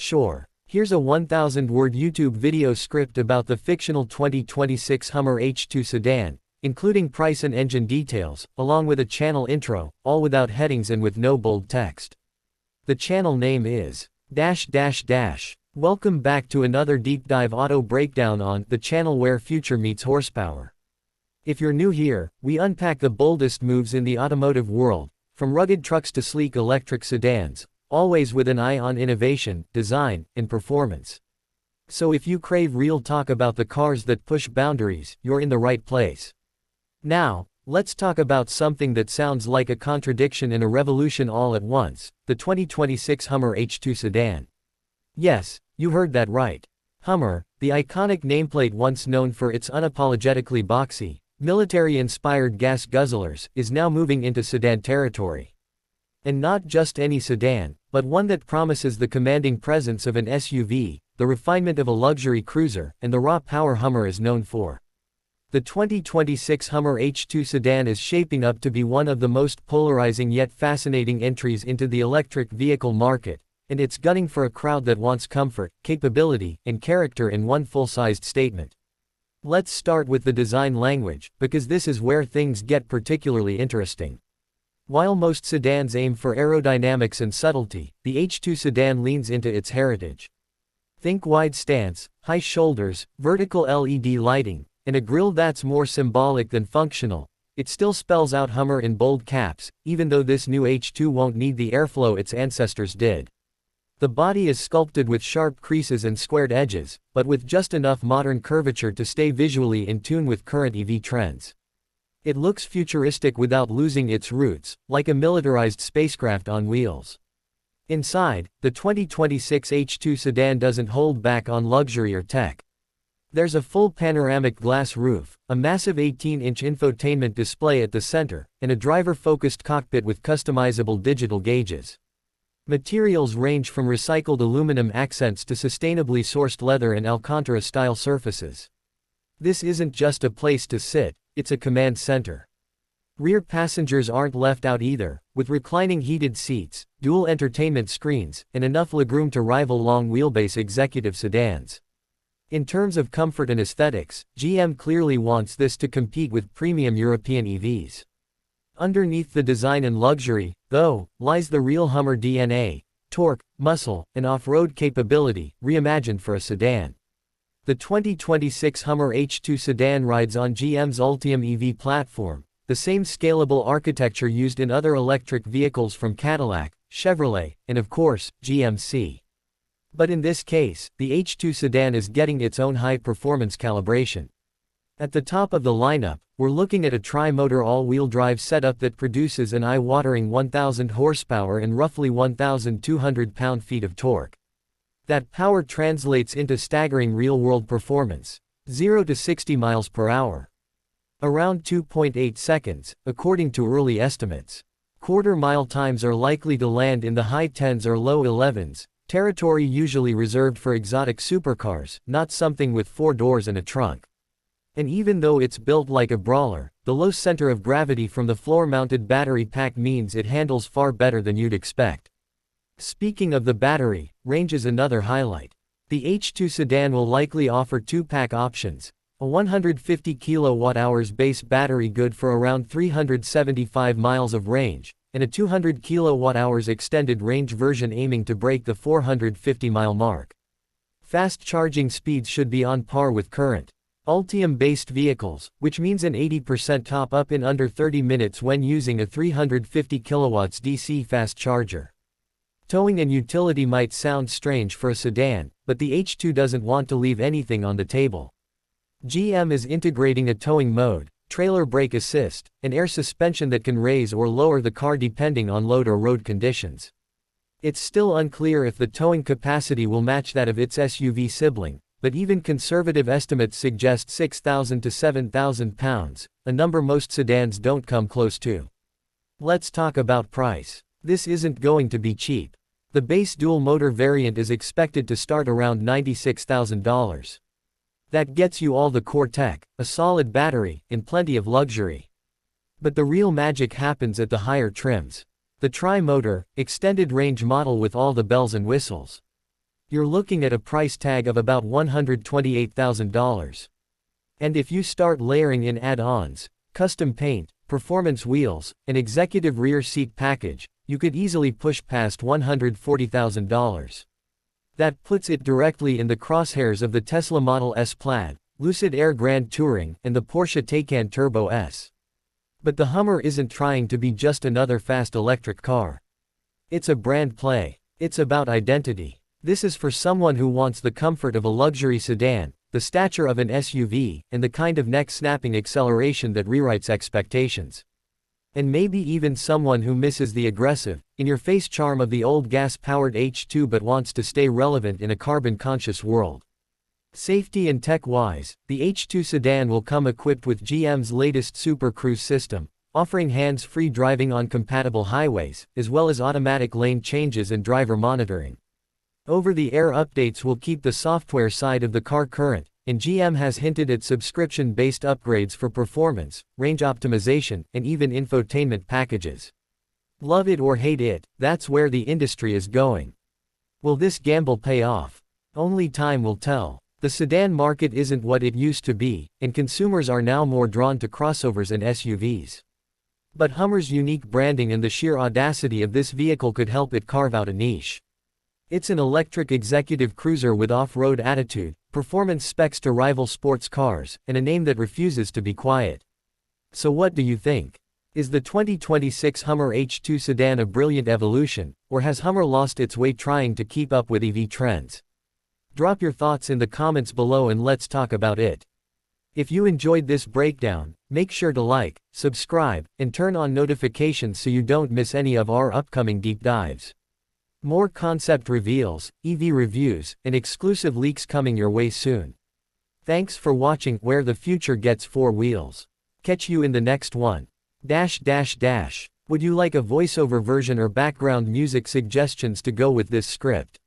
Sure. Here's a 1,000-word YouTube video script about the fictional 2026 Hummer H2 sedan, including price and engine details, along with a channel intro, all without headings and with no bold text. The channel name is -- Welcome back to another deep dive auto breakdown on the channel where future meets horsepower. If you're new here, we unpack the boldest moves in the automotive world, from rugged trucks to sleek electric sedans, always with an eye on innovation, design, and performance. So if you crave real talk about the cars that push boundaries, you're in the right place. Now, let's talk about something that sounds like a contradiction and a revolution all at once, the 2026 Hummer H2 sedan. Yes, you heard that right. Hummer, the iconic nameplate once known for its unapologetically boxy, military-inspired gas guzzlers, is now moving into sedan territory. And not just any sedan, but one that promises the commanding presence of an SUV, the refinement of a luxury cruiser, and the raw power Hummer is known for. The 2026 Hummer H2 sedan is shaping up to be one of the most polarizing yet fascinating entries into the electric vehicle market, and it's gunning for a crowd that wants comfort, capability, and character in one full-sized statement. Let's start with the design language, because this is where things get particularly interesting. While most sedans aim for aerodynamics and subtlety, the H2 sedan leans into its heritage. Think wide stance, high shoulders, vertical LED lighting, and a grille that's more symbolic than functional. It still spells out Hummer in bold caps, even though this new H2 won't need the airflow its ancestors did. The body is sculpted with sharp creases and squared edges, but with just enough modern curvature to stay visually in tune with current EV trends. It looks futuristic without losing its roots, like a militarized spacecraft on wheels. Inside, the 2026 H2 sedan doesn't hold back on luxury or tech. There's a full panoramic glass roof, a massive 18-inch infotainment display at the center, and a driver-focused cockpit with customizable digital gauges. Materials range from recycled aluminum accents to sustainably sourced leather and Alcantara-style surfaces. This isn't just a place to sit, it's a command center. Rear passengers aren't left out either, with reclining heated seats, dual entertainment screens, and enough legroom to rival long-wheelbase executive sedans. In terms of comfort and aesthetics, GM clearly wants this to compete with premium European EVs. Underneath the design and luxury, though, lies the real Hummer DNA: torque, muscle, and off-road capability, reimagined for a sedan. The 2026 Hummer H2 sedan rides on GM's Ultium EV platform, the same scalable architecture used in other electric vehicles from Cadillac, Chevrolet, and of course, GMC. But in this case, the H2 sedan is getting its own high-performance calibration. At the top of the lineup, we're looking at a tri-motor all-wheel drive setup that produces an eye-watering 1,000 horsepower and roughly 1,200 pound-feet of torque. That power translates into staggering real-world performance: 0 to 60 miles per hour. Around 2.8 seconds, according to early estimates. Quarter-mile times are likely to land in the high 10s or low 11s, territory usually reserved for exotic supercars, not something with 4 doors and a trunk. And even though it's built like a brawler, the low center of gravity from the floor-mounted battery pack means it handles far better than you'd expect. Speaking of the battery, range is another highlight. The H2 sedan will likely offer 2-pack options: a 150 kWh base battery good for around 375 miles of range, and a 200 kWh extended range version aiming to break the 450-mile mark. Fast charging speeds should be on par with current Ultium-based vehicles, which means an 80% top-up in under 30 minutes when using a 350 kW DC fast charger. Towing and utility might sound strange for a sedan, but the H2 doesn't want to leave anything on the table. GM is integrating a towing mode, trailer brake assist, and air suspension that can raise or lower the car depending on load or road conditions. It's still unclear if the towing capacity will match that of its SUV sibling, but even conservative estimates suggest 6,000 to 7,000 pounds, a number most sedans don't come close to. Let's talk about price. This isn't going to be cheap. The base dual-motor variant is expected to start around $96,000. That gets you all the core tech, a solid battery, and plenty of luxury. But the real magic happens at the higher trims. The tri-motor, extended range model with all the bells and whistles. you're looking at a price tag of about $128,000. And if you start layering in add-ons, custom paint, performance wheels, an executive rear seat package, you could easily push past $140,000. That puts it directly in the crosshairs of the Tesla Model S Plaid, Lucid Air Grand Touring, and the Porsche Taycan Turbo S. But the Hummer isn't trying to be just another fast electric car. It's a brand play. It's about identity. This is for someone who wants the comfort of a luxury sedan, the stature of an SUV, and the kind of neck-snapping acceleration that rewrites expectations. And maybe even someone who misses the aggressive, in-your-face charm of the old gas-powered H2 but wants to stay relevant in a carbon-conscious world. Safety and tech-wise, the H2 sedan will come equipped with GM's latest Super Cruise system, offering hands-free driving on compatible highways, as well as automatic lane changes and driver monitoring. Over-the-air updates will keep the software side of the car current, and GM has hinted at subscription-based upgrades for performance, range optimization, and even infotainment packages. Love it or hate it, that's where the industry is going. Will this gamble pay off? Only time will tell. The sedan market isn't what it used to be, and consumers are now more drawn to crossovers and SUVs. But Hummer's unique branding and the sheer audacity of this vehicle could help it carve out a niche. It's an electric executive cruiser with off-road attitude, performance specs to rival sports cars, and a name that refuses to be quiet. So what do you think? Is the 2026 Hummer H2 sedan a brilliant evolution, or has Hummer lost its way trying to keep up with EV trends? Drop your thoughts in the comments below and let's talk about it. If you enjoyed this breakdown, make sure to like, subscribe, and turn on notifications so you don't miss any of our upcoming deep dives. More concept reveals, EV reviews, and exclusive leaks coming your way soon. Thanks for watching Where the Future Gets Four Wheels. Catch you in the next one. Would you like a voiceover version or background music suggestions to go with this script?